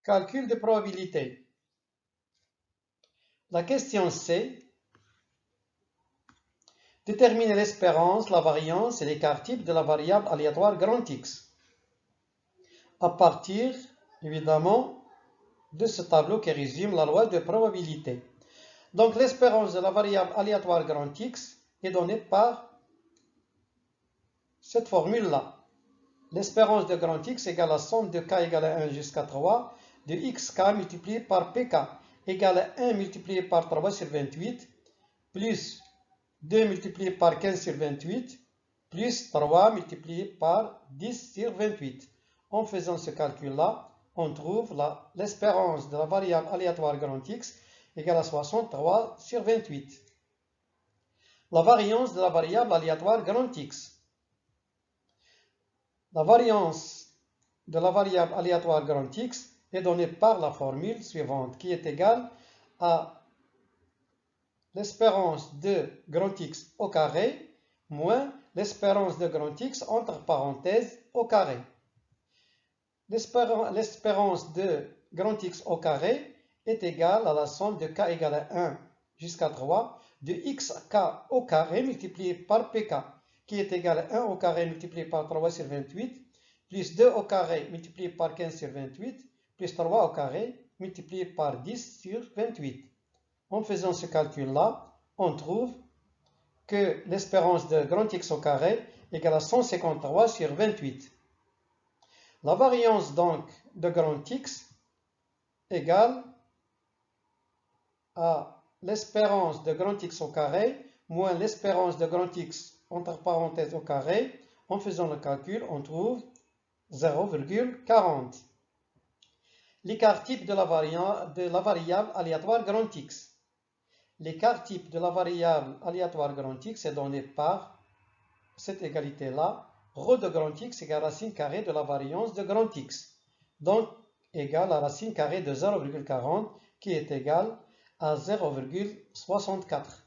Calcul de probabilité. La question C. Déterminer l'espérance, la variance et l'écart type de la variable aléatoire grand X. À partir, évidemment, de ce tableau qui résume la loi de probabilité. Donc l'espérance de la variable aléatoire grand X est donnée par cette formule-là. L'espérance de grand X égale la somme de k égale à 1 jusqu'à 3 de xk multiplié par pk égale à 1 multiplié par 3 sur 28 plus 2 multiplié par 15 sur 28 plus 3 multiplié par 10 sur 28. En faisant ce calcul-là, on trouve l'espérance de la variable aléatoire grand X égale à 63 sur 28. La variance de la variable aléatoire grand X. La variance de la variable aléatoire grand X est donnée par la formule suivante qui est égale à l'espérance de grand X au carré moins l'espérance de grand X entre parenthèses au carré. L'espérance de grand X au carré est égale à la somme de k égale à 1 jusqu'à 3 de xk au carré multiplié par pk qui est égal à 1 au carré multiplié par 3 sur 28 plus 2 au carré multiplié par 15 sur 28 plus 3 au carré multiplié par 10 sur 28. En faisant ce calcul-là, on trouve que l'espérance de grand X au carré égale à 153 sur 28. La variance donc de grand X égale à l'espérance de grand X au carré moins l'espérance de grand X entre parenthèses au carré. En faisant le calcul, on trouve 0,40. L'écart type de la variable aléatoire grand X. L'écart type de la variable aléatoire grand X est donné par cette égalité-là. Rho de grand X égale racine carrée de la variance de grand X. Donc, égale à racine carrée de 0,40 qui est égale à 0,64.